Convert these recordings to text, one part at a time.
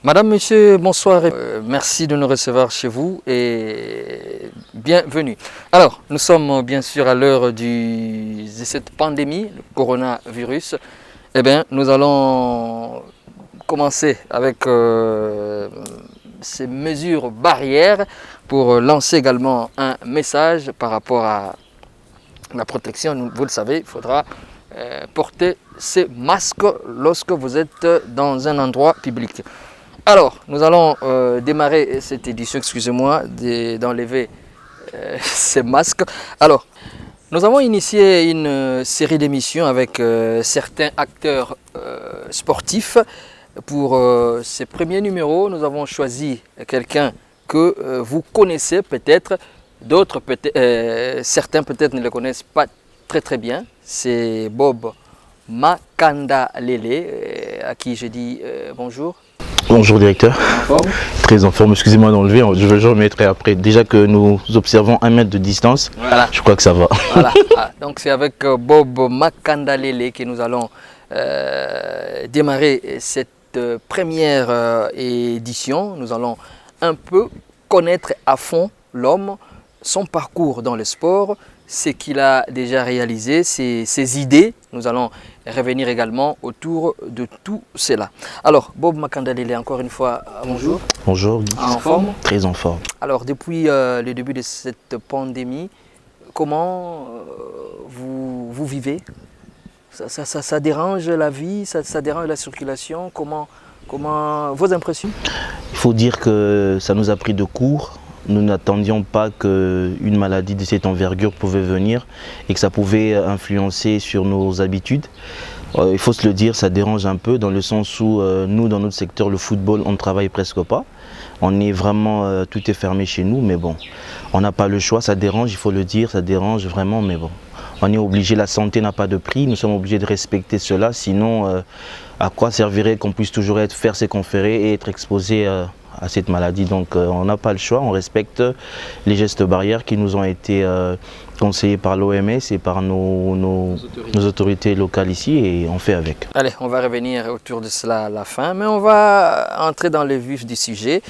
Madame, monsieur, bonsoir. Merci de nous recevoir chez vous et bienvenue. Alors, nous sommes bien sûr à l'heure de cette pandémie, le coronavirus. Eh bien, nous allons commencer avec ces mesures barrières pour lancer également un message par rapport à la protection. Vous le savez, il faudra porter ces masques lorsque vous êtes dans un endroit public. Alors, nous allons démarrer cette édition, excusez-moi, d'enlever ces masques. Alors, nous avons initié une série d'émissions avec certains acteurs sportifs. Pour ces premiers numéros, nous avons choisi quelqu'un que vous connaissez peut-être, d'autres peut-être, certains peut-être ne le connaissent pas très bien. C'est Bob Makandalele, à qui je dis bonjour. Bonjour directeur, très en forme, excusez-moi d'enlever, je vais le remettre après. Déjà que nous observons 1 mètre de distance, voilà. Je crois que ça va. Voilà. Donc c'est avec Bob Makandalele que nous allons démarrer cette première édition. Nous allons un peu connaître à fond l'homme, son parcours dans le sport, ce qu'il a déjà réalisé, ses idées. Nous allons revenir également autour de tout cela. Alors, Bob Makandalele, encore une fois, bonjour. Bonjour. En forme? Très en forme. Alors, depuis le début de cette pandémie, comment vous vivez? Ça dérange la vie, ça dérange la circulation? Comment vos impressions? Il faut dire que ça nous a pris de court. Nous n'attendions pas qu'une maladie de cette envergure pouvait venir et que ça pouvait influencer sur nos habitudes. Il faut se le dire, ça dérange un peu dans le sens où nous, dans notre secteur, le football, on ne travaille presque pas. On est vraiment, tout est fermé chez nous, mais bon, on n'a pas le choix, ça dérange, il faut le dire, ça dérange vraiment, mais bon. On est obligé, la santé n'a pas de prix, nous sommes obligés de respecter cela, sinon à quoi servirait qu'on puisse toujours faire ses conférés et être exposé à cette maladie. Donc on n'a pas le choix, on respecte les gestes barrières qui nous ont été conseillés par l'OMS et par nos autorités locales ici et on fait avec. Allez, on va revenir autour de cela à la fin, mais on va entrer dans le vif du sujet.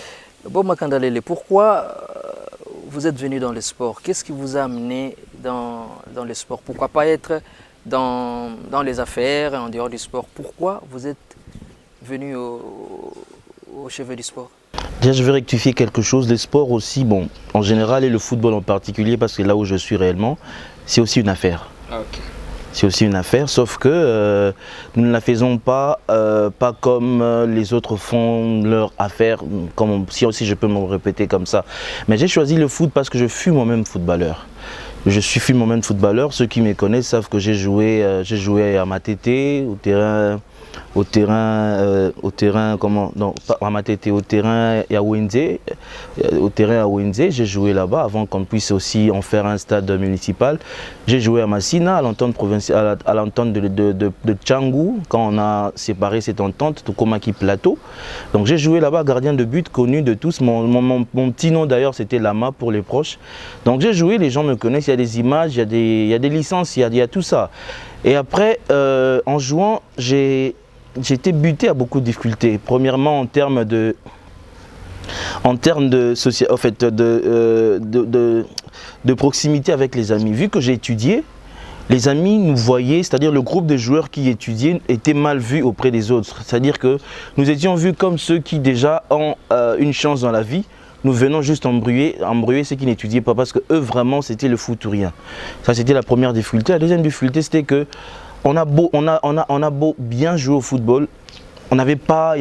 Bob Makandalele, pourquoi vous êtes venu dans le sport? Qu'est-ce qui vous a amené dans le sport? Pourquoi pas être dans les affaires, en dehors du sport? Pourquoi vous êtes venu au chevet du sport? Déjà, je vais rectifier quelque chose. Le sport aussi, bon, en général et le football en particulier, parce que là où je suis réellement, c'est aussi une affaire. Okay. C'est aussi une affaire, sauf que nous ne la faisons pas, pas comme les autres font leur affaire, comme si aussi je peux me répéter comme ça. Mais j'ai choisi le foot parce que je fus moi-même footballeur. Je suis moi-même footballeur. Ceux qui me connaissent savent que j'ai joué à Matete, au terrain à Wenze, j'ai joué là-bas avant qu'on puisse aussi en faire un stade municipal. J'ai joué à Massina, à l'entente provinciale, à l'entente de Tchangou, quand on a séparé cette entente, Tokomaki Plateau. Donc j'ai joué là-bas, gardien de but connu de tous. Mon petit nom d'ailleurs c'était Lama pour les proches. Donc j'ai joué, les gens me connaissent, il y a des images, il y a des licences, il y a tout ça. Et après, en jouant, j'ai été buté à beaucoup de difficultés. Premièrement, en termes de proximité avec les amis. Vu que j'ai étudié, les amis nous voyaient, c'est-à-dire le groupe de joueurs qui étudiaient était mal vu auprès des autres. C'est-à-dire que nous étions vus comme ceux qui déjà ont une chance dans la vie. Nous venons juste embrouiller ceux qui n'étudiaient pas parce que eux vraiment c'était le foot ou rien. Ça c'était la première difficulté. La deuxième difficulté c'était que on a beau bien jouer au football, il n'y avait pas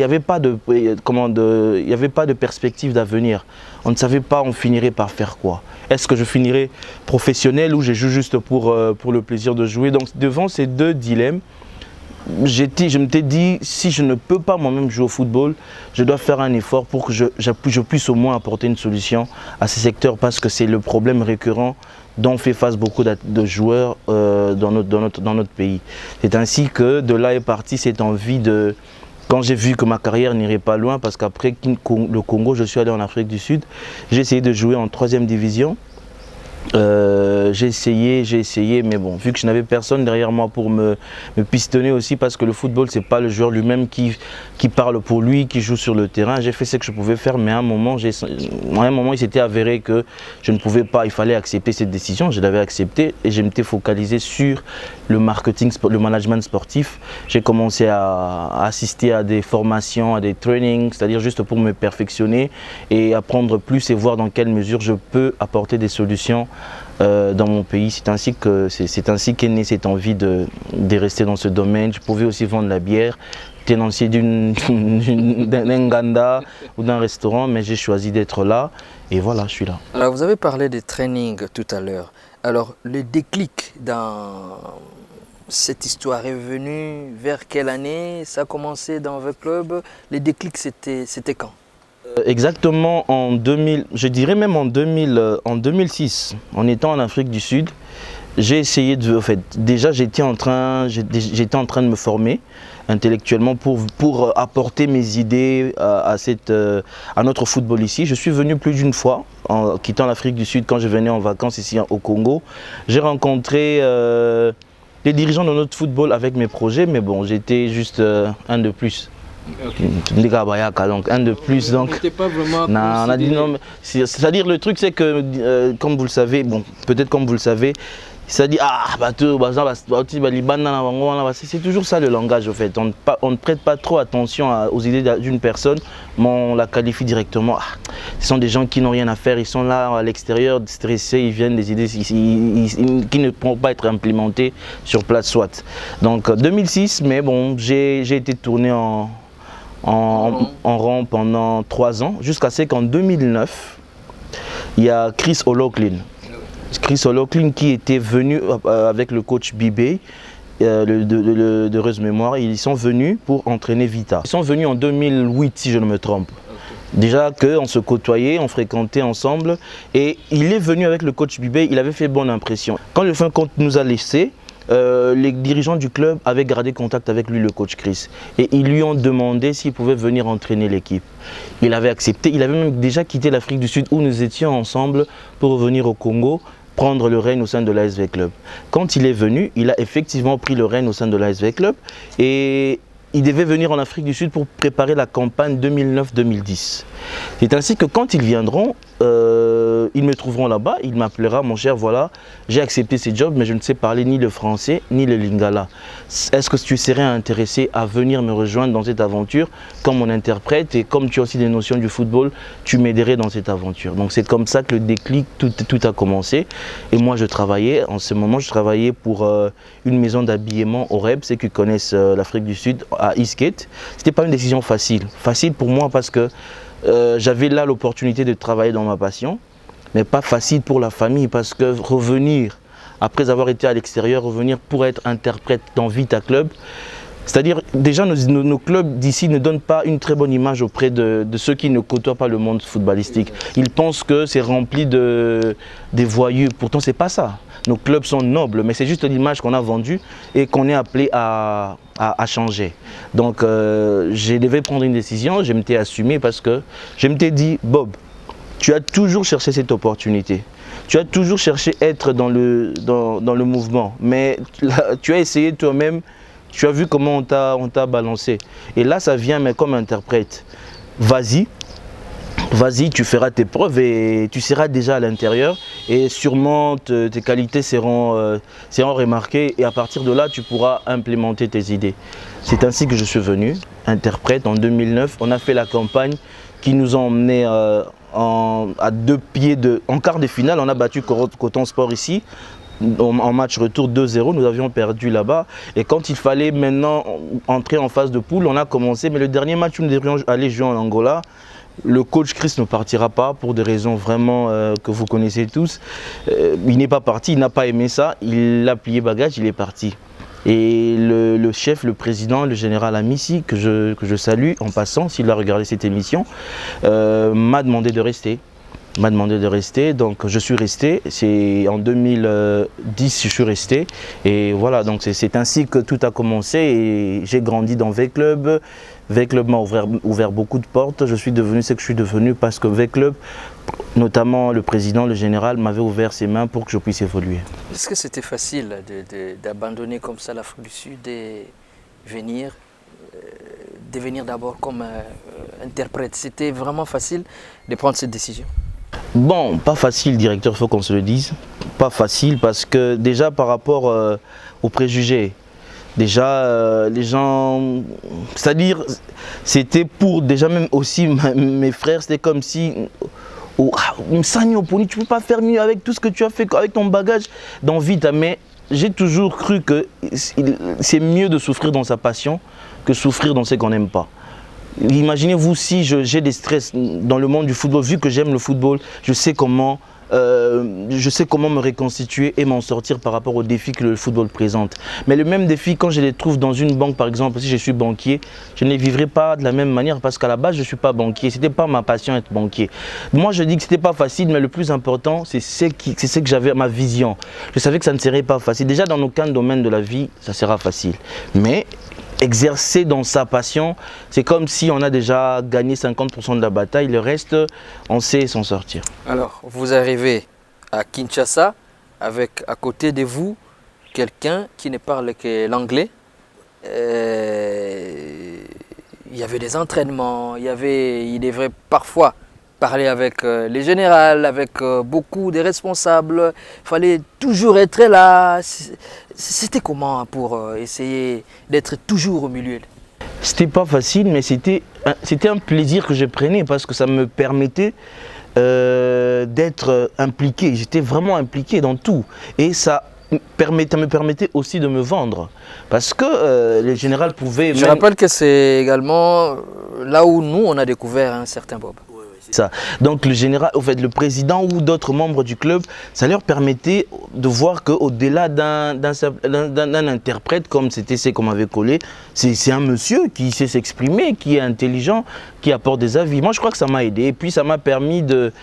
de perspective d'avenir. On ne savait pas on finirait par faire quoi. Est-ce que je finirais professionnel ou je joue juste pour le plaisir de jouer? Donc devant ces deux dilemmes, je m'étais dit, si je ne peux pas moi-même jouer au football, je dois faire un effort pour que je puisse au moins apporter une solution à ces secteurs parce que c'est le problème récurrent dont fait face beaucoup de joueurs dans notre pays. C'est ainsi que de là est partie cette envie de... Quand j'ai vu que ma carrière n'irait pas loin, parce qu'après le Congo, je suis allé en Afrique du Sud, j'ai essayé de jouer en 3e division. J'ai essayé, mais bon, vu que je n'avais personne derrière moi pour me pistonner aussi, parce que le football, c'est pas le joueur lui-même qui parle pour lui, qui joue sur le terrain. J'ai fait ce que je pouvais faire, mais à un moment, il s'était avéré que je ne pouvais pas, il fallait accepter cette décision. Je l'avais acceptée et je m'étais focalisé sur le marketing, le management sportif. J'ai commencé à assister à des formations, à des trainings, c'est-à-dire juste pour me perfectionner et apprendre plus et voir dans quelle mesure je peux apporter des solutions dans mon pays. C'est ainsi qu'est née cette envie de rester dans ce domaine. Je pouvais aussi vendre la bière, tenancier d'un ganda ou d'un restaurant, mais j'ai choisi d'être là et voilà, je suis là. Alors vous avez parlé des trainings tout à l'heure. Alors le déclic dans cette histoire est venu vers quelle année? Ça a commencé dans votre club? Les déclics, c'était quand? Exactement en 2000, je dirais même en 2006, en étant en Afrique du Sud, j'ai essayé de, en fait, déjà j'étais en train de me former intellectuellement pour apporter mes idées à notre football ici. Je suis venu plus d'une fois en quittant l'Afrique du Sud quand je venais en vacances ici au Congo. J'ai rencontré les dirigeants de notre football avec mes projets, mais bon, j'étais juste un de plus. Okay. Donc un de plus, donc on a dit non, c'est-à-dire le truc c'est que comme vous le savez, bon peut-être comme vous le savez, ça dit c'est toujours ça le langage au fait, on ne prête pas trop attention aux idées d'une personne, mais on la qualifie directement. Ce sont des gens qui n'ont rien à faire, ils sont là à l'extérieur stressés, ils viennent des idées qui ne pourront pas être implémentées sur place soit. Donc 2006, mais bon j'ai été tourné en rang pendant 3 ans, jusqu'à ce qu'en 2009, il y a Chris O'Loughlin qui était venu avec le coach Bibé de heureuse mémoire. Ils sont venus pour entraîner Vita. Ils sont venus en 2008 si je ne me trompe. Déjà qu'on se côtoyait, on fréquentait ensemble et il est venu avec le coach Bibé, il avait fait bonne impression. Quand le fin compte nous a laissés, les dirigeants du club avaient gardé contact avec lui, le coach Chris, et ils lui ont demandé s'il pouvait venir entraîner l'équipe. Il avait accepté, il avait même déjà quitté l'Afrique du Sud où nous étions ensemble pour revenir au Congo, prendre le règne au sein de l'ASV Club. Quand il est venu, il a effectivement pris le règne au sein de l'ASV Club et il devait venir en Afrique du Sud pour préparer la campagne 2009-2010. C'est ainsi que quand ils viendront, ils me trouveront là-bas, il m'appellera, mon cher, voilà, j'ai accepté ces jobs, mais je ne sais parler ni le français ni le lingala. Est-ce que tu serais intéressé à venir me rejoindre dans cette aventure comme mon interprète et comme tu as aussi des notions du football, tu m'aiderais dans cette aventure. Donc c'est comme ça que le déclic, tout a commencé. Et moi je travaillais, en ce moment je travaillais pour une maison d'habillement au REB, ceux qui connaissent l'Afrique du Sud, à Eastgate. C'était pas une décision facile. Facile pour moi parce que j'avais là l'opportunité de travailler dans ma passion, mais pas facile pour la famille parce que revenir, après avoir été à l'extérieur, revenir pour être interprète dans Vita Club, c'est-à-dire déjà nos clubs d'ici ne donnent pas une très bonne image auprès de ceux qui ne côtoient pas le monde footballistique. Ils pensent que c'est rempli des voyous, pourtant c'est pas ça. Nos clubs sont nobles, mais c'est juste l'image qu'on a vendue et qu'on est appelé à changer. Donc je devais prendre une décision, je m'étais assumé parce que je m'étais dit, Bob, tu as toujours cherché cette opportunité. Tu as toujours cherché à être dans le mouvement, mais là, tu as essayé toi-même, tu as vu comment on t'a balancé. Et là, ça vient, mais comme interprète. Vas-y, tu feras tes preuves et tu seras déjà à l'intérieur et sûrement tes qualités seront remarquées et à partir de là, tu pourras implémenter tes idées. C'est ainsi que je suis venu, interprète en 2009. On a fait la campagne qui nous a emmenés à 2 pieds en quart de finale. On a battu Coton Sport ici. En match retour 2-0, nous avions perdu là-bas et quand il fallait maintenant entrer en phase de poule, on a commencé, mais le dernier match où nous devrions aller jouer en Angola, le coach Chris ne partira pas pour des raisons vraiment que vous connaissez tous. Il n'est pas parti, il n'a pas aimé ça, il a plié bagage, il est parti. Et le chef, le président, le général Amissi, que je salue en passant, s'il a regardé cette émission, m'a demandé de rester. Il m'a demandé de rester, donc je suis resté. C'est en 2010 je suis resté. Et voilà, donc c'est ainsi que tout a commencé. Et j'ai grandi dans V-Club. V-Club m'a ouvert beaucoup de portes. Je suis devenu ce que je suis devenu parce que V-Club, notamment le président, le général, m'avait ouvert ses mains pour que je puisse évoluer. Est-ce que c'était facile d'abandonner comme ça l'Afrique du Sud et venir devenir d'abord comme interprète? C'était vraiment facile de prendre cette décision? Bon, pas facile, directeur, il faut qu'on se le dise. Pas facile parce que déjà par rapport aux préjugés, déjà les gens, c'est-à-dire c'était pour déjà même aussi mes frères, c'était comme si Sagno Poni, tu peux pas faire mieux avec tout ce que tu as fait, avec ton bagage d'envie, mais j'ai toujours cru que c'est mieux de souffrir dans sa passion que souffrir dans ce qu'on n'aime pas. Imaginez-vous si j'ai des stress dans le monde du football, vu que j'aime le football, je sais comment me reconstituer et m'en sortir par rapport aux défis que le football présente. Mais le même défi, quand je les trouve dans une banque, par exemple, si je suis banquier, je ne les vivrai pas de la même manière parce qu'à la base, je ne suis pas banquier. Ce n'était pas ma passion être banquier. Moi, je dis que ce n'était pas facile, mais le plus important, c'est ce que j'avais, ma vision. Je savais que ça ne serait pas facile. Déjà, dans aucun domaine de la vie, ça sera facile. Mais exercer dans sa passion, c'est comme si on a déjà gagné 50% de la bataille, le reste, on sait s'en sortir. Alors, vous arrivez à Kinshasa avec à côté de vous quelqu'un qui ne parle que l'anglais. Il y avait des entraînements, il devrait parfois parler avec les généraux, avec beaucoup de responsables. Il fallait toujours être là. C'était comment pour essayer d'être toujours au milieu? C'était pas facile, mais c'était un plaisir que je prenais parce que ça me permettait d'être impliqué. J'étais vraiment impliqué dans tout. Et ça me permettait aussi de me vendre. Parce que les généraux pouvaient... Je rappelle que c'est également là où nous, on a découvert un certain Bob. Ça. Donc le général, au fait, le président ou d'autres membres du club, ça leur permettait de voir qu'au-delà d'un interprète, comme c'était ce qu'on m'avait collé, c'est un monsieur qui sait s'exprimer, qui est intelligent, qui apporte des avis. Moi, je crois que ça m'a aidé. Et puis, ça m'a permis de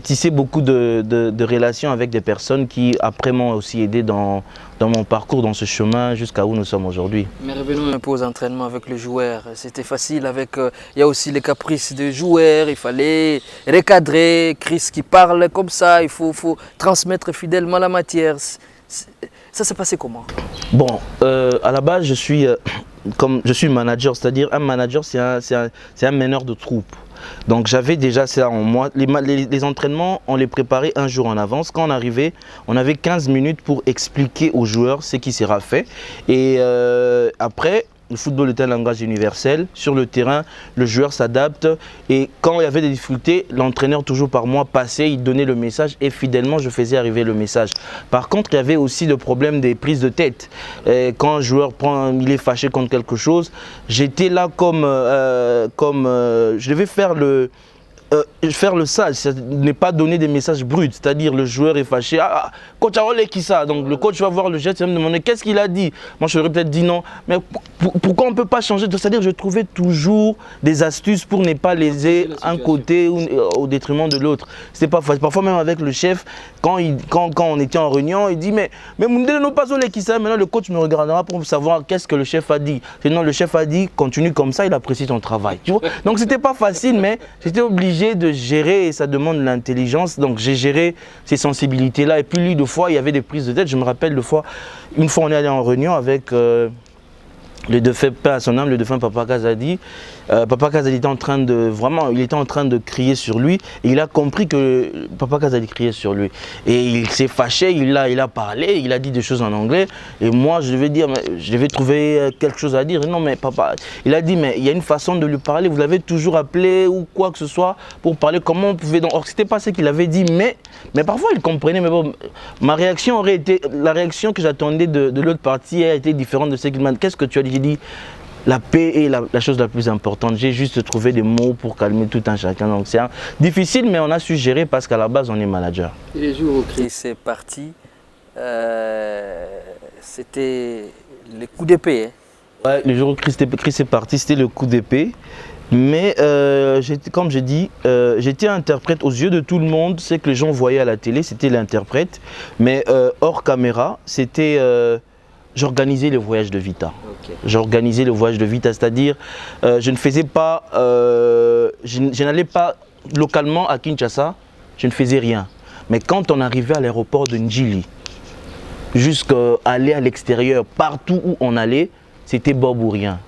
tisser beaucoup de relations avec des personnes qui, après, m'ont aussi aidé dans mon parcours, dans ce chemin, jusqu'à où nous sommes aujourd'hui. Mais revenons un peu aux entraînements avec le joueur. C'était facile avec... il y a aussi les caprices des joueurs. Il fallait recadrer. Chris qui parle comme ça. Il faut transmettre fidèlement la matière. Ça s'est passé comment? Bon, à la base, je suis manager. C'est-à-dire, un manager, c'est un meneur de troupe. Donc j'avais déjà ça en moi. Les entraînements, on les préparait un jour en avance. Quand on arrivait, on avait 15 minutes pour expliquer aux joueurs ce qui sera fait. Et après, le football est un langage universel. Sur le terrain, le joueur s'adapte. Et quand il y avait des difficultés, l'entraîneur, toujours par moi, passait, il donnait le message et fidèlement, je faisais arriver le message. Par contre, il y avait aussi le problème des prises de tête. Et quand un joueur il est fâché contre quelque chose, j'étais là comme je devais faire le sage, ne pas donner des messages bruts, c'est-à-dire le joueur est fâché, coach a qui ça, donc le coach va voir le geste, il va me demander qu'est-ce qu'il a dit. Moi je lui aurais peut-être dit non, mais pourquoi on ne peut pas changer, c'est-à-dire je trouvais toujours des astuces pour ne pas léser un côté au détriment de l'autre. C'était pas facile, parfois même avec le chef, quand on était en réunion, il dit mais Mundele non pas qui ça, maintenant le coach me regardera pour savoir qu'est-ce que le chef a dit. Sinon le chef a dit continue comme ça, il apprécie ton travail, tu vois. Donc c'était pas facile, mais j'étais obligé de gérer et ça demande l'intelligence, donc j'ai géré ces sensibilités là et puis lui, deux fois il y avait des prises de tête. Je me rappelle une fois on est allé en réunion avec le défunt père à son âme, le défunt Papa Kazadi. Papa Kazadi était en train de crier sur lui et il a compris que Papa Kazadi criait sur lui et il s'est fâché, il a parlé, il a dit des choses en anglais et moi je devais trouver quelque chose à dire. Non mais papa, il a dit mais il y a une façon de lui parler, vous l'avez toujours appelé ou quoi que ce soit pour parler, comment on pouvait donc. Or c'était pas ce qu'il avait dit, mais parfois il comprenait, mais bon, ma réaction aurait été, la réaction que j'attendais de l'autre partie a été différente de ce qu'il m'a dit. Qu'est-ce que tu as dit? J'ai dit la paix est la chose la plus importante. J'ai juste trouvé des mots pour calmer tout un chacun. Donc c'est difficile, mais on a su gérer parce qu'à la base, on est manager. Et les jours où Chris est parti, c'était le coup d'épée. Hein. Ouais, le jour où Chris est parti, c'était le coup d'épée. Mais comme j'ai dit, j'étais interprète aux yeux de tout le monde. C'est que les gens voyaient à la télé, c'était l'interprète. Mais hors caméra, c'était... j'organisais le voyage de Vita. Okay. J'organisais le voyage de Vita, c'est-à-dire je ne faisais pas... je n'allais pas localement à Kinshasa, je ne faisais rien. Mais quand on arrivait à l'aéroport de Njili, jusqu'à aller à l'extérieur, partout où on allait, c'était Bob ou rien.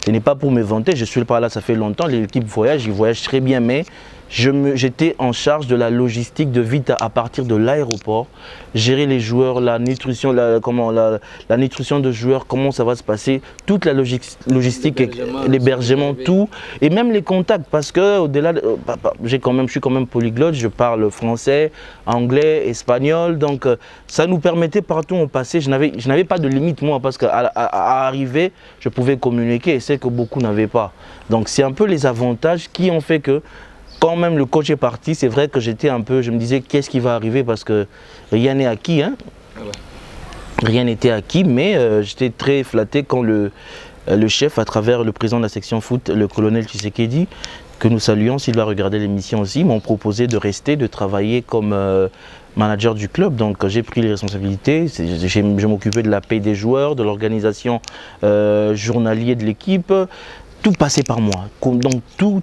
Ce n'est pas pour me vanter, je suis pas là, ça fait longtemps, l'équipe voyage, ils voyagent très bien, mais j'étais en charge de la logistique de Vita à partir de l'aéroport, gérer les joueurs, la nutrition, la nutrition de joueurs, comment ça va se passer, toute la logistique, l'hébergement, tout, et même les contacts, parce que au-delà, je suis quand même polyglotte, je parle français, anglais, espagnol, donc ça nous permettait partout où on passait, je n'avais pas de limite moi, parce qu'à arriver, je pouvais communiquer, c'est que beaucoup n'avaient pas. Donc c'est un peu les avantages qui ont fait que quand même le coach est parti, c'est vrai que j'étais un peu, je me disais qu'est-ce qui va arriver parce que rien n'est acquis, hein. Rien n'était acquis, mais j'étais très flatté quand le chef, à travers le président de la section foot, le colonel Tshisekedi, que nous saluons, s'il va regarder l'émission aussi, m'ont proposé de rester, de travailler comme manager du club. Donc j'ai pris les responsabilités, je m'occupais de la paie des joueurs, de l'organisation journalière de l'équipe. Tout passait par moi, donc tout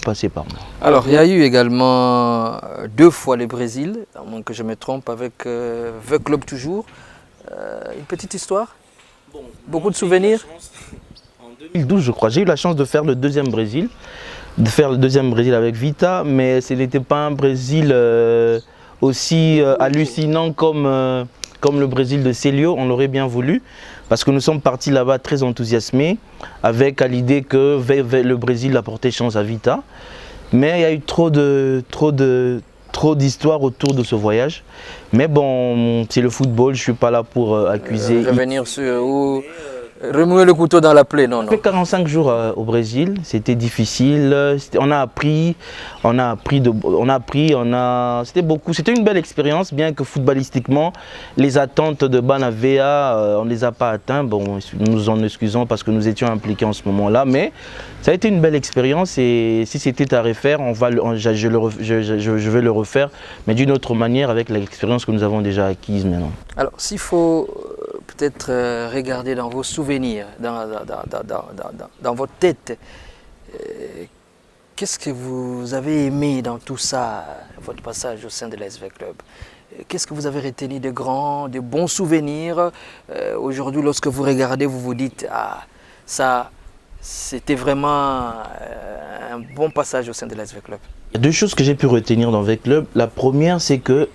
passait par moi. Alors il y a eu également 2 fois le Brésil, à moins que je me trompe, avec The Club toujours. Une petite histoire, beaucoup de souvenirs. En 2012 je crois, j'ai eu la chance de faire le deuxième Brésil, avec Vita, mais ce n'était pas un Brésil aussi hallucinant comme le Brésil de Célio, on l'aurait bien voulu. Parce que nous sommes partis là-bas très enthousiasmés, avec à l'idée que le Brésil apportait chance à Vita. Mais il y a eu trop d'histoires autour de ce voyage. Mais bon, c'est le football, je ne suis pas là pour accuser. Revenir sur où remuer le couteau dans la plaie, non. J'ai fait 45 jours au Brésil, c'était difficile, on a appris, c'était beaucoup, c'était une belle expérience, bien que footballistiquement, les attentes de Banavea, on ne les a pas atteintes, bon, nous nous en excusons parce que nous étions impliqués en ce moment-là, mais ça a été une belle expérience et si c'était à refaire, je vais le refaire, mais d'une autre manière avec l'expérience que nous avons déjà acquise maintenant. Alors, s'il faut peut-être regarder dans vos souvenirs, dans votre tête, qu'est-ce que vous avez aimé dans tout ça, votre passage au sein de l'ASV Club? Qu'est-ce que vous avez retenu de grands, de bons souvenirs? Aujourd'hui, lorsque vous regardez, vous vous dites « Ah, ça, c'était vraiment un bon passage au sein de l'ASV Club ». Il y a 2 choses que j'ai pu retenir dans V Club. La première, c'est que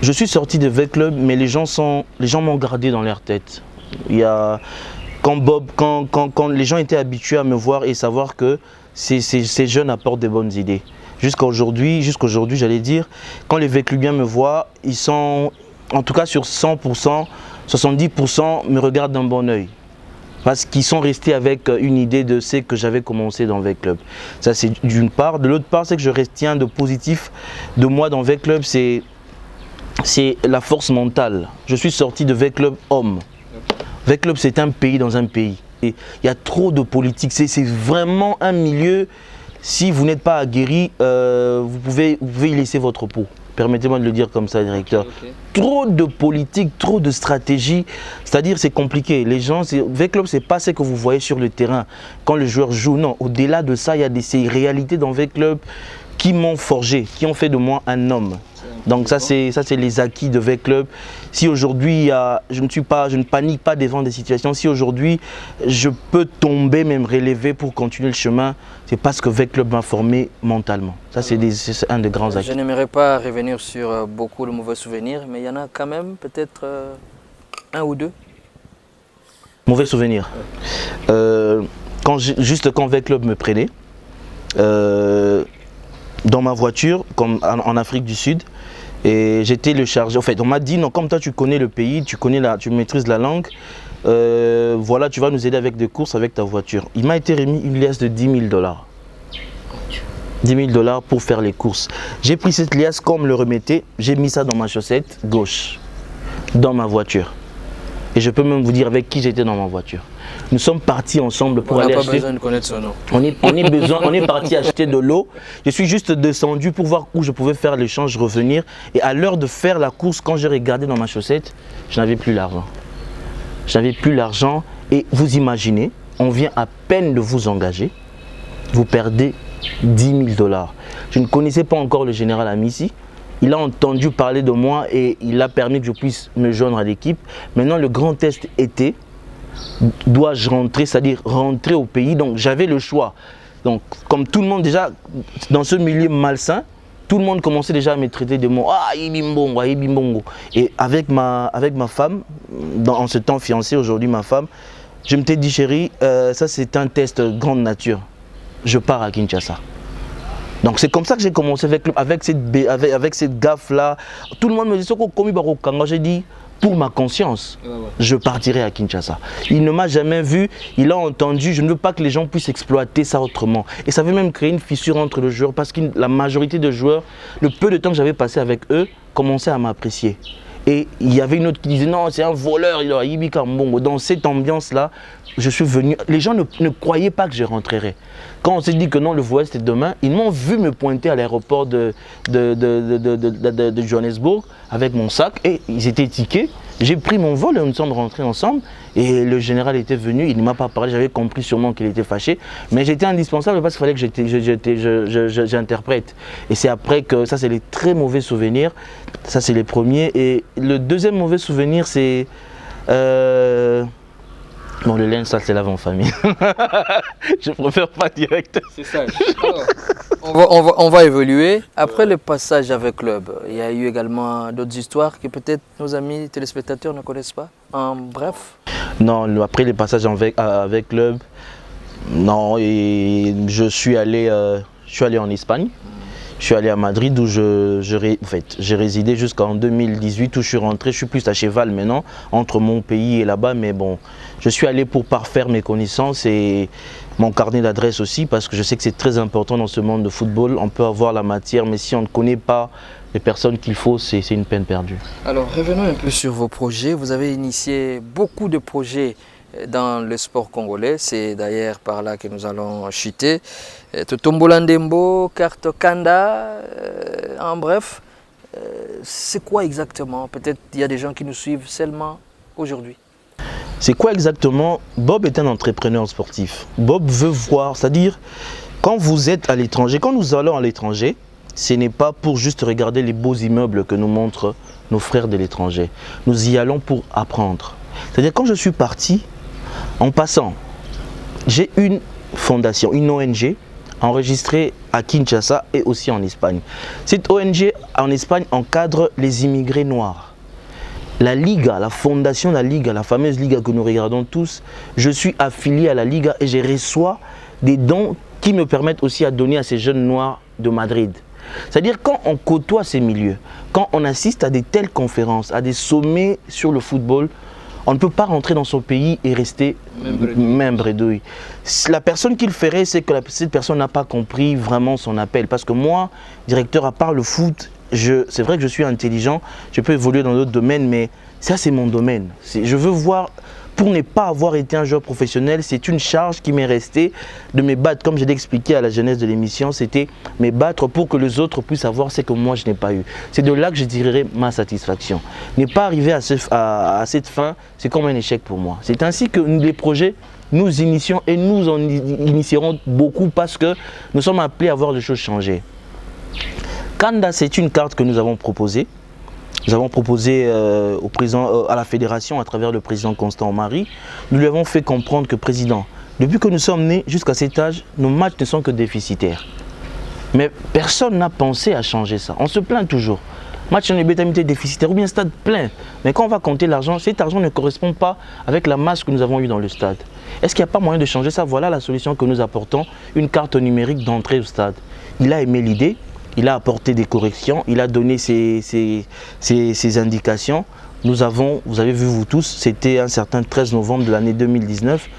je suis sorti de V-Club, mais les gens m'ont gardé dans leur tête. Quand les gens étaient habitués à me voir et savoir que ces jeunes apportent des bonnes idées. Jusqu'à aujourd'hui, j'allais dire, quand les V-Clubiens me voient, ils sont, en tout cas sur 100%, 70% me regardent d'un bon oeil. Parce qu'ils sont restés avec une idée de ce que j'avais commencé dans V-Club. Ça, c'est d'une part. De l'autre part, c'est que je retiens de positif de moi dans V-Club, c'est la force mentale. Je suis sorti de V-Club homme. V-Club, c'est un pays dans un pays. Et il y a trop de politique. C'est vraiment un milieu, si vous n'êtes pas aguerri, vous pouvez y laisser votre peau. Permettez-moi de le dire comme ça, directeur. Okay. Trop de politique, trop de stratégie. C'est-à-dire, c'est compliqué. Les gens, V-Club, c'est pas ce que vous voyez sur le terrain quand le joueur joue. Non, au-delà de ça, il y a ces réalités dans V-Club qui m'ont forgé, qui ont fait de moi un homme. Donc ça c'est les acquis de V-Club. Si aujourd'hui je ne panique pas devant des situations, si aujourd'hui je peux tomber, même relever pour continuer le chemin, c'est parce que V-Club m'a formé mentalement. Ça c'est un des grands acquis. Je n'aimerais pas revenir sur beaucoup de mauvais souvenirs, mais il y en a quand même peut-être 1 ou 2. Mauvais souvenirs. Juste quand V-Club me prenait, dans ma voiture, comme en Afrique du Sud, et j'étais le chargé. En fait, on m'a dit non, comme toi tu connais le pays, tu maîtrises la langue, voilà, tu vas nous aider avec des courses avec ta voiture. Il m'a été remis une liasse de 10 000 $. 10 000 $ pour faire les courses. J'ai pris cette liasse, comme me le remettait, j'ai mis ça dans ma chaussette gauche, dans ma voiture. Et je peux même vous dire avec qui j'étais dans ma voiture. Nous sommes partis ensemble pour aller acheter. On n'a pas besoin de connaître son nom. On est parti acheter de l'eau. Je suis juste descendu pour voir où je pouvais faire l'échange, revenir. Et à l'heure de faire la course, quand j'ai regardé dans ma chaussette, je n'avais plus l'argent. Je n'avais plus l'argent. Et vous imaginez, on vient à peine de vous engager. Vous perdez 10 000 $. Je ne connaissais pas encore le général Amissi. Il a entendu parler de moi et il a permis que je puisse me joindre à l'équipe. Maintenant, le grand test était, dois-je rentrer, c'est-à-dire rentrer au pays. Donc, j'avais le choix. Donc, comme tout le monde déjà, dans ce milieu malsain, tout le monde commençait déjà à me traiter de mots. Ah, Ibimbongo, Ibimbongo. Et avec ma femme, en ce temps fiancée, aujourd'hui ma femme, je me suis dit, chérie, ça c'est un test grande nature. Je pars à Kinshasa. Donc c'est comme ça que j'ai commencé avec cette gaffe-là. Tout le monde me dit, j'ai dit, pour ma conscience, je partirai à Kinshasa. Il ne m'a jamais vu, il a entendu, je ne veux pas que les gens puissent exploiter ça autrement. Et ça veut même créer une fissure entre les joueurs parce que la majorité des joueurs, le peu de temps que j'avais passé avec eux, commençaient à m'apprécier. Et il y avait une autre qui disait non, c'est un voleur, il a Ibika Mbongo. Dans cette ambiance-là, je suis venu. Les gens ne croyaient pas que je rentrerais. Quand on s'est dit que non, le voyage c'était demain, ils m'ont vu me pointer à l'aéroport de Johannesburg avec mon sac et ils étaient tickets. J'ai pris mon vol et nous sommes rentrés ensemble. Et le général était venu, il ne m'a pas parlé, j'avais compris sûrement qu'il était fâché. Mais j'étais indispensable parce qu'il fallait que j'interprète. Et c'est après que, ça c'est les très mauvais souvenirs, ça c'est les premiers. Et le deuxième mauvais souvenir c'est... Bon, le linge, ça c'est lave en famille. Je préfère pas direct. C'est ça. On va évoluer. Après le passage avec Club, il y a eu également d'autres histoires que peut-être nos amis téléspectateurs ne connaissent pas. En bref. Non, après le passage avec Club, non, et je suis allé en Espagne. Je suis allé à Madrid où j'ai résidé jusqu'en 2018 où je suis rentré. Je suis plus à cheval maintenant entre mon pays et là-bas, mais bon, je suis allé pour parfaire mes connaissances et mon carnet d'adresse aussi parce que je sais que c'est très important dans ce monde de football. On peut avoir la matière, mais si on ne connaît pas les personnes qu'il faut, c'est une peine perdue. Alors revenons un peu sur vos projets. Vous avez initié beaucoup de projets dans le sport congolais, c'est d'ailleurs par là que nous allons chuter. Totombola Ndembo, Carte Kanda, en bref, c'est quoi exactement? Peut-être il y a des gens qui nous suivent seulement aujourd'hui. C'est quoi exactement? Bob est un entrepreneur sportif. Bob veut voir, c'est-à-dire quand vous êtes à l'étranger, quand nous allons à l'étranger, ce n'est pas pour juste regarder les beaux immeubles que nous montrent nos frères de l'étranger. Nous y allons pour apprendre. C'est-à-dire quand je suis parti, en passant, j'ai une fondation, une ONG enregistrée à Kinshasa et aussi en Espagne. Cette ONG en Espagne encadre les immigrés noirs. La Liga, la fondation de la Liga, la fameuse Liga que nous regardons tous, je suis affilié à la Liga et je reçois des dons qui me permettent aussi à donner à ces jeunes noirs de Madrid. C'est-à-dire quand on côtoie ces milieux, quand on assiste à de telles conférences, à des sommets sur le football, on ne peut pas rentrer dans son pays et rester même bredouille. La personne qui le ferait, c'est que cette personne n'a pas compris vraiment son appel. Parce que moi, directeur, à part le foot, c'est vrai que je suis intelligent, je peux évoluer dans d'autres domaines, mais ça c'est mon domaine. Je veux voir, pour ne pas avoir été un joueur professionnel, c'est une charge qui m'est restée de me battre. Comme je l'ai expliqué à la jeunesse de l'émission, c'était me battre pour que les autres puissent avoir ce que moi je n'ai pas eu. C'est de là que je tirerai ma satisfaction. Ne pas arriver à cette fin, c'est comme un échec pour moi. C'est ainsi que les projets, nous initions et nous en initierons beaucoup parce que nous sommes appelés à voir les choses changer. Kanda, c'est une carte que nous avons proposée. Nous avons proposé au président, à la fédération à travers le président Constant Marie. Nous lui avons fait comprendre que président, depuis que nous sommes nés jusqu'à cet âge, nos matchs ne sont que déficitaires. Mais personne n'a pensé à changer ça. On se plaint toujours. Match en bétamité déficitaire ou bien stade plein. Mais quand on va compter l'argent, cet argent ne correspond pas avec la masse que nous avons eue dans le stade. Est-ce qu'il n'y a pas moyen de changer ça? Voilà la solution que nous apportons, une carte numérique d'entrée au stade. Il a aimé l'idée. Il a apporté des corrections, il a donné ses indications. Nous avons, vous avez vu vous tous, c'était un certain 13 novembre de l'année 2019.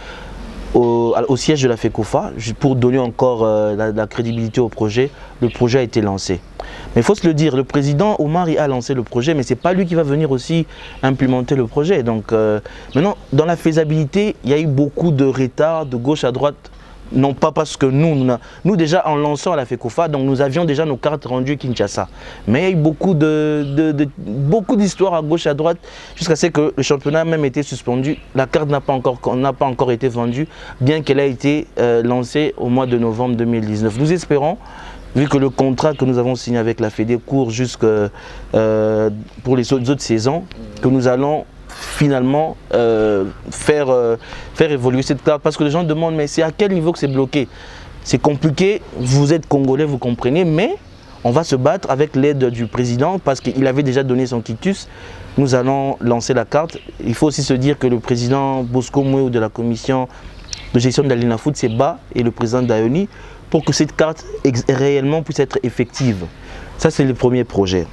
au siège de la FECOFA, pour donner encore la crédibilité au projet. Le projet a été lancé. Mais il faut se le dire, le président Omar a lancé le projet, mais ce n'est pas lui qui va venir aussi implémenter le projet. Donc maintenant, dans la faisabilité, il y a eu beaucoup de retards de gauche à droite. Non pas parce que nous déjà en lançant à la FECOFA, donc nous avions déjà nos cartes rendues Kinshasa. Mais il y a eu beaucoup d'histoires à gauche à droite jusqu'à ce que le championnat a même été suspendu. La carte n'a pas encore été vendue, bien qu'elle ait été lancée au mois de novembre 2019. Nous espérons, vu que le contrat que nous avons signé avec la Fédé court jusque pour les autres saisons, que nous allons finalement faire évoluer cette carte, parce que les gens demandent mais c'est à quel niveau que c'est bloqué. C'est compliqué, vous êtes Congolais, vous comprenez, mais on va se battre avec l'aide du président parce qu'il avait déjà donné son quitus. Nous allons lancer la carte. Il faut aussi se dire que le président Bosco Moué de la commission de gestion de l'Alina Foot s'est bat et le président Dayoni pour que cette carte réellement puisse être effective. Ça c'est le premier projet.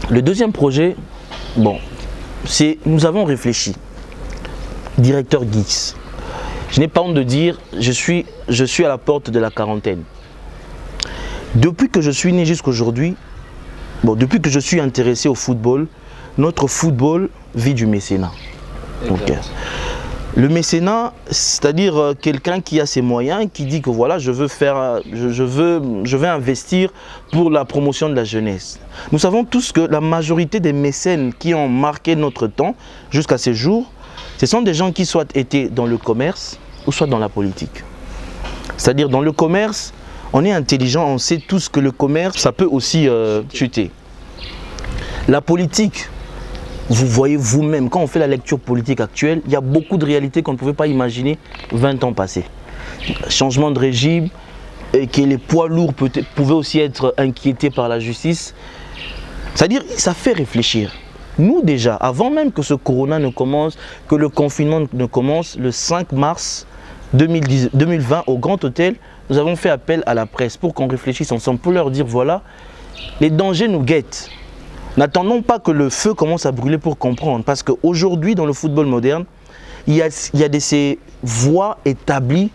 Le deuxième projet, bon, nous avons réfléchi. Directeur Geeks, je n'ai pas honte de dire, je suis à la porte de la quarantaine. Depuis que je suis né jusqu'aujourd'hui, depuis que je suis intéressé au football, notre football vit du mécénat. Okay. Le mécénat, c'est-à-dire quelqu'un qui a ses moyens, qui dit que voilà, je vais investir pour la promotion de la jeunesse. Nous savons tous que la majorité des mécènes qui ont marqué notre temps jusqu'à ces jours, ce sont des gens qui soit étaient dans le commerce ou soit dans la politique. C'est-à-dire dans le commerce, on est intelligent, on sait tous que le commerce, ça peut aussi chuter. La politique, vous voyez vous-même, quand on fait la lecture politique actuelle, il y a beaucoup de réalités qu'on ne pouvait pas imaginer 20 ans passés. Changement de régime, et que les poids lourds pouvaient aussi être inquiétés par la justice. C'est-à-dire, ça fait réfléchir. Nous déjà, avant même que ce corona ne commence, que le confinement ne commence, le 5 mars 2020 au Grand Hôtel, nous avons fait appel à la presse pour qu'on réfléchisse ensemble, pour leur dire voilà, les dangers nous guettent. N'attendons pas que le feu commence à brûler pour comprendre, parce qu'aujourd'hui, dans le football moderne, il y a ces voies établies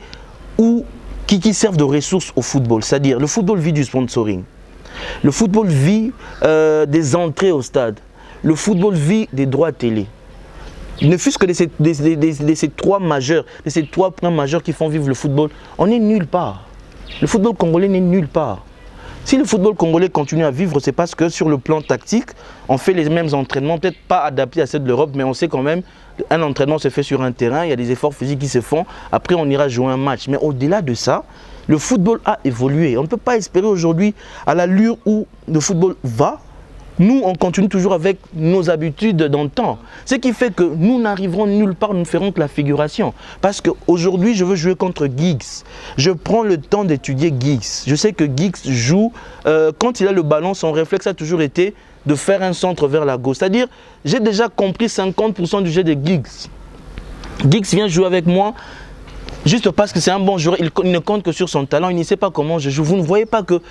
qui servent de ressources au football. C'est-à-dire, le football vit du sponsoring. Le football vit des entrées au stade. Le football vit des droits télé. Ne fût-ce que de ces trois majeurs, de ces trois points majeurs qui font vivre le football, on n'est nulle part. Le football congolais n'est nulle part. Si le football congolais continue à vivre, c'est parce que sur le plan tactique, on fait les mêmes entraînements, peut-être pas adaptés à ceux de l'Europe, mais on sait quand même qu'un entraînement se fait sur un terrain, il y a des efforts physiques qui se font, après on ira jouer un match. Mais au-delà de ça, le football a évolué. On ne peut pas espérer aujourd'hui, à l'allure où le football va, nous, on continue toujours avec nos habitudes d'antan. Ce qui fait que nous n'arriverons nulle part, nous ne ferons que la figuration. Parce qu'aujourd'hui, je veux jouer contre Giggs. Je prends le temps d'étudier Giggs. Je sais que Giggs joue, quand il a le ballon, son réflexe a toujours été de faire un centre vers la gauche. C'est-à-dire, j'ai déjà compris 50% du jeu de Giggs. Giggs vient jouer avec moi juste parce que c'est un bon joueur. Il ne compte que sur son talent, il ne sait pas comment je joue. Vous ne voyez pas que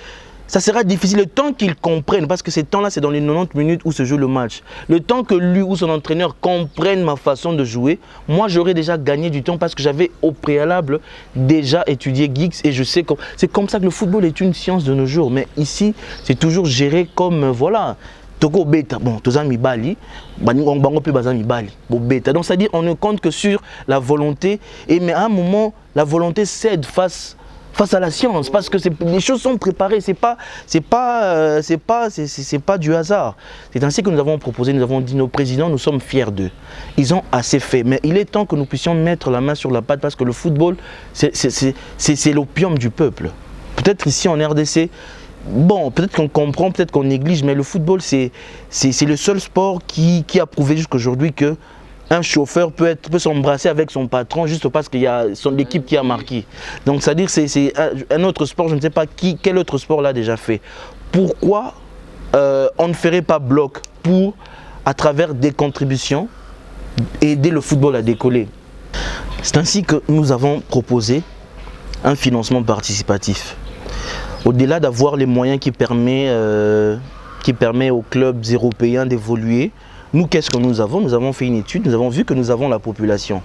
ça sera difficile, le temps qu'ils comprennent, parce que ces temps-là, c'est dans les 90 minutes où se joue le match. Le temps que lui ou son entraîneur comprenne ma façon de jouer, moi, j'aurais déjà gagné du temps parce que j'avais au préalable déjà étudié Giggs et je sais que c'est comme ça que le football est une science de nos jours. Mais ici, c'est toujours géré comme, voilà, Toko beta, bon, tous amis bali, bango pe bazami bali, bon beta. Donc, c'est-à-dire, on ne compte que sur la volonté, mais à un moment, la volonté cède face à la science, parce que les choses sont préparées, c'est pas du hasard. C'est ainsi que nous avons proposé, nous avons dit nos présidents, nous sommes fiers d'eux. Ils ont assez fait, mais il est temps que nous puissions mettre la main sur la pâte, parce que le football, c'est l'opium du peuple. Peut-être ici en RDC, bon, peut-être qu'on comprend, peut-être qu'on néglige, mais le football, c'est le seul sport qui a prouvé jusqu'aujourd'hui que un chauffeur peut s'embrasser avec son patron juste parce qu'il y a l'équipe qui a marqué. Donc, c'est-à-dire c'est un autre sport, je ne sais pas quel autre sport l'a déjà fait. Pourquoi on ne ferait pas bloc pour, à travers des contributions, aider le football à décoller? C'est ainsi que nous avons proposé un financement participatif. Au-delà d'avoir les moyens qui permet aux clubs européens d'évoluer, nous, qu'est-ce que nous avons? Nous avons fait une étude, nous avons vu que nous avons la population.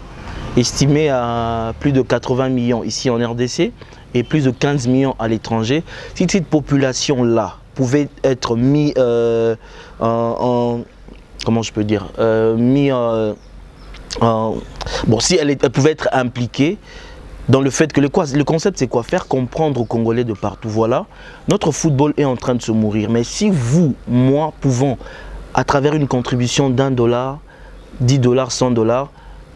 estimé à plus de 80 millions ici en RDC et plus de 15 millions à l'étranger. Si cette population-là pouvait être mise comment je peux dire, bon, si elle pouvait être impliquée dans le fait que le concept c'est quoi? Faire comprendre aux Congolais de partout, voilà, notre football est en train de se mourir, mais si vous, moi, pouvons, à travers une contribution d'$1, 10 $, 100 $,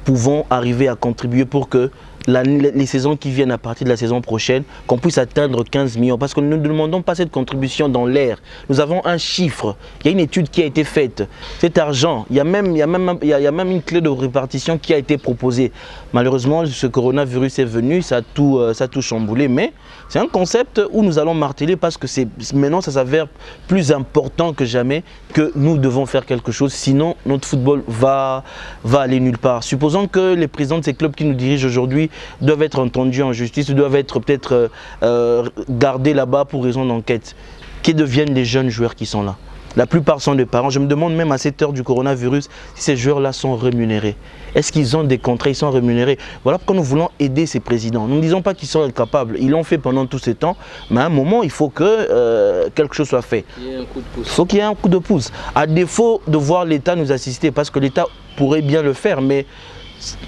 pouvons arriver à contribuer pour que les saisons qui viennent à partir de la saison prochaine, qu'on puisse atteindre 15 millions. Parce que nous ne demandons pas cette contribution dans l'air. Nous avons un chiffre. Il y a une étude qui a été faite. Cet argent, il y a même une clé de répartition qui a été proposée. Malheureusement, ce coronavirus est venu, ça a tout chamboulé. Mais c'est un concept où nous allons marteler parce que maintenant, ça s'avère plus important que jamais que nous devons faire quelque chose. Sinon, notre football va aller nulle part. Supposons que les présidents de ces clubs qui nous dirigent aujourd'hui doivent être entendus en justice, doivent être peut-être gardés là-bas pour raison d'enquête. Que deviennent les jeunes joueurs qui sont là? La plupart sont des parents. Je me demande même à cette heure du coronavirus si ces joueurs-là sont rémunérés. Est-ce qu'ils ont des contrats? Ils sont rémunérés. Voilà pourquoi nous voulons aider ces présidents. Nous ne disons pas qu'ils sont incapables. Ils l'ont fait pendant tous ces temps. Mais à un moment, il faut que quelque chose soit fait. Il faut qu'il y ait un coup de pouce. À défaut de voir l'État nous assister, parce que l'État pourrait bien le faire, mais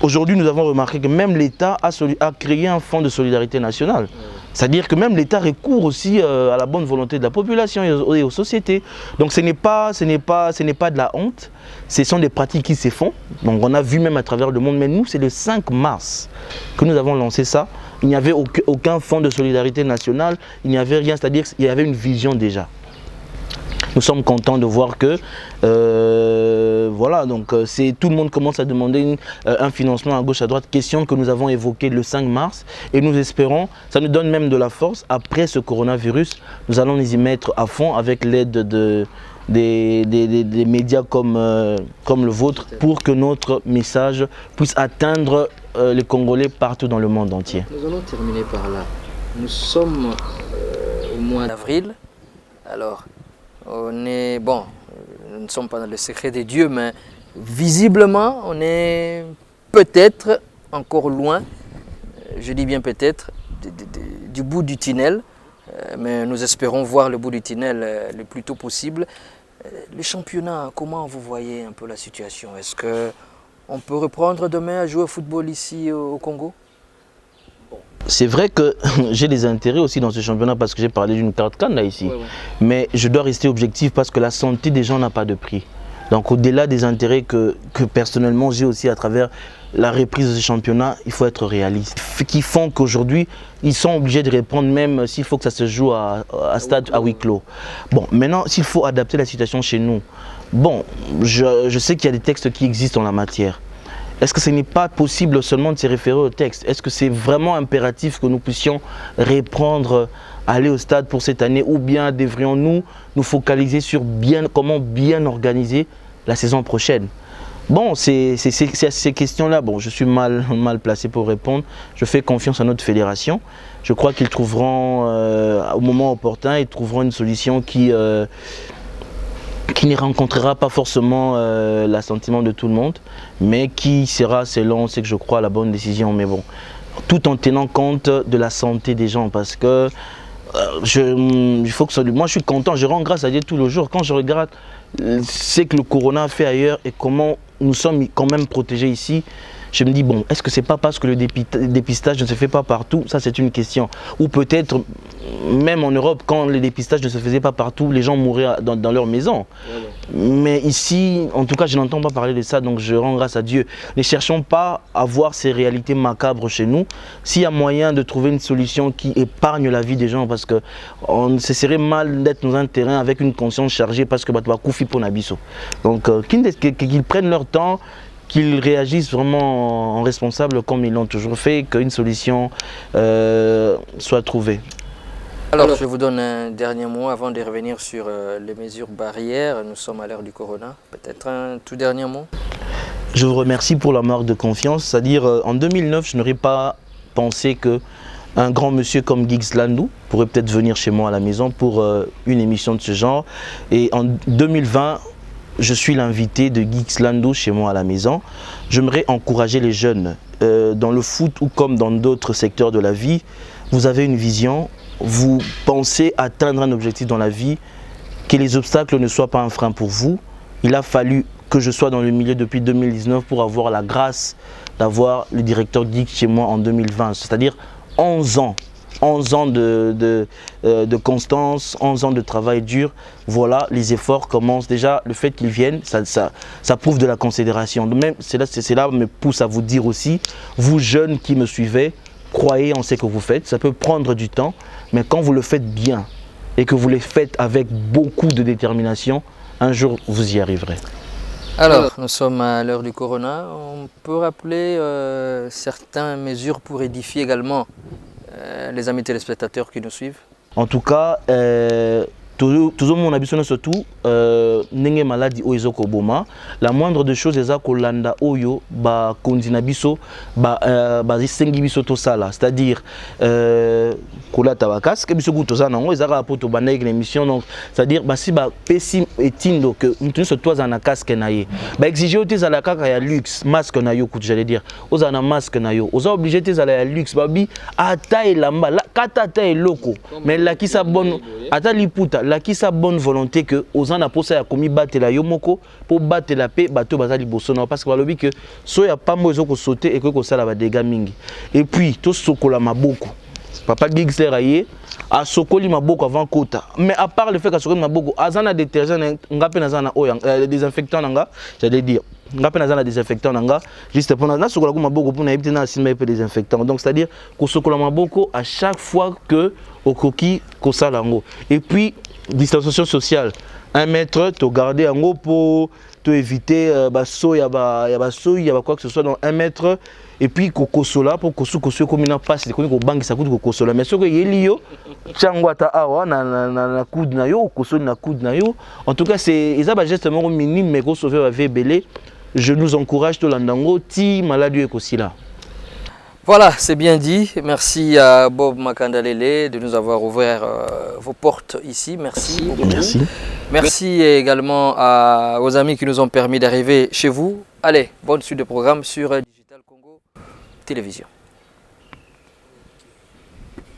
aujourd'hui, nous avons remarqué que même l'État a créé un fonds de solidarité nationale. C'est-à-dire que même l'État recourt aussi à la bonne volonté de la population et aux sociétés. Donc ce n'est pas de la honte, ce sont des pratiques qui se font. Donc on a vu même à travers le monde, mais nous c'est le 5 mars que nous avons lancé ça. Il n'y avait aucun fonds de solidarité nationale, il n'y avait rien, c'est-à-dire qu'il y avait une vision déjà. Nous sommes contents de voir que voilà, donc tout le monde commence à demander un financement à gauche à droite, question que nous avons évoquée le 5 mars et nous espérons, ça nous donne même de la force, après ce coronavirus, nous allons nous y mettre à fond avec l'aide des médias comme le vôtre pour que notre message puisse atteindre les Congolais partout dans le monde entier. Nous allons terminer par là. Nous sommes au mois d'avril, alors on est, bon, nous ne sommes pas dans le secret des dieux, mais visiblement, on est peut-être encore loin, je dis bien peut-être, du bout du tunnel, mais nous espérons voir le bout du tunnel le plus tôt possible. Les championnats, comment vous voyez un peu la situation? Est-ce qu'on peut reprendre demain à jouer au football ici au Congo? C'est vrai que j'ai des intérêts aussi dans ce championnat parce que j'ai parlé d'une carte CAN là ici. Ouais. Mais je dois rester objectif parce que la santé des gens n'a pas de prix. Donc au-delà des intérêts que personnellement j'ai aussi à travers la reprise de ce championnat, il faut être réaliste. Qui font qu'aujourd'hui, ils sont obligés de répondre même s'il faut que ça se joue à stade à huis clos. Bon, maintenant, s'il faut adapter la situation chez nous, bon, je sais qu'il y a des textes qui existent en la matière. Est-ce que ce n'est pas possible seulement de se référer au texte? Est-ce que c'est vraiment impératif que nous puissions reprendre, aller au stade pour cette année? Ou bien devrions-nous nous focaliser sur comment bien organiser la saison prochaine? Bon, c'est ces questions-là, bon, je suis mal placé pour répondre. Je fais confiance à notre fédération. Je crois qu'ils trouveront, au moment opportun, ils trouveront une solution qui ne rencontrera pas forcément l'assentiment de tout le monde, mais qui sera, selon ce que je crois, la bonne décision. Mais bon, tout en tenant compte de la santé des gens, parce que il faut que moi je suis content, je rends grâce à Dieu tous les jours. Quand je regarde ce que le corona a fait ailleurs et comment nous sommes quand même protégés ici, je me dis, bon, est-ce que c'est pas parce que le dépistage ne se fait pas partout? Ça, c'est une question. Ou peut-être, même en Europe, quand le dépistage ne se faisait pas partout, les gens mouraient dans leur maison. Mais ici, en tout cas, je n'entends pas parler de ça, donc je rends grâce à Dieu. Ne cherchons pas à voir ces réalités macabres chez nous. S'il y a moyen de trouver une solution qui épargne la vie des gens, parce que ce serait mal d'être dans un terrain avec une conscience chargée, parce que tu vas koufi pour Nabiso. Donc, qu'ils prennent leur temps, qu'ils réagissent vraiment en responsable comme ils l'ont toujours fait, qu'une solution soit trouvée. Alors, je vous donne un dernier mot avant de revenir sur les mesures barrières. Nous sommes à l'heure du corona. Peut-être un tout dernier mot? Je vous remercie pour la marque de confiance. C'est-à-dire, en 2009, je n'aurais pas pensé qu'un grand monsieur comme Giggs Landou pourrait peut-être venir chez moi à la maison pour une émission de ce genre. Et en 2020, je suis l'invité de Giggs Landou chez moi à la maison. J'aimerais encourager les jeunes dans le foot ou comme dans d'autres secteurs de la vie, vous avez une vision, vous pensez atteindre un objectif dans la vie, que les obstacles ne soient pas un frein pour vous. Il a fallu que je sois dans le milieu depuis 2019 pour avoir la grâce d'avoir le directeur DIC chez moi en 2020, c'est-à-dire 11 ans. 11 ans de constance, 11 ans de travail dur. Voilà, les efforts commencent. Déjà, le fait qu'ils viennent, ça prouve de la considération. C'est là me pousse à vous dire aussi, vous jeunes qui me suivez, croyez en ce que vous faites. Ça peut prendre du temps, mais quand vous le faites bien et que vous le faites avec beaucoup de détermination, un jour, vous y arriverez. Alors, nous sommes à l'heure du Corona. On peut rappeler certaines mesures pour édifier également les amis téléspectateurs qui nous suivent. En tout cas, tout le monde a besoin surtout n'engé maladie ou ezoko boma. La moindre des choses est que landa oyo ba kondina biso ba sengi biso to sala, c'est-à-dire kola tabakas ke biso kuto sana ngo ezaka poto bana une émission, donc c'est-à-dire ba si ba pesi etindo que nous se toza na casque na ye ba exiger oti za la kaka ya luxe masque na yo kuto, j'allais dire oza na masque na yo oza obligé te za la luxe babi ata elamba kata ata eloko mais la ki sa bonne ata liputa la qui sa bonne volonté que aux en aposa ya komi battre la yomoko pour battre la paix bateau bazali bosona, parce que balobi que so ya pas mozo ko sauter et que ko sala ba dégâts mingi. Et puis to sokola maboko papa Gixler aye a sokoli maboko avant kota, mais à part le fait que sokoli maboko azana détergent ngape nazana oya désinfectant nanga, j'allais dire ngape nazana désinfectant nanga juste pour na sokola ko maboko pour na éviter na simba peu désinfectant, donc c'est-à-dire ko sokola maboko à chaque fois que au coquille ko salango. Et puis distanciation sociale 1 mètre, tu garder en haut pour éviter baso ya ba quoi que ce soit dans 1 mètre. Et puis kokosola pour kosu comme une passe de ko bangi ça coûte kokosola, mais ce que yelio changwata awa na coude na yo koso na coude na yo. En tout cas c'est ça geste minime mais ko sauver va belé. Je nous encourage tout l'andango ti maladie ekosila. Voilà, c'est bien dit. Merci à Bob Makandalele de nous avoir ouvert vos portes ici. Merci beaucoup. Merci. Merci également aux amis qui nous ont permis d'arriver chez vous. Allez, bonne suite de programme sur Digital Congo Télévision.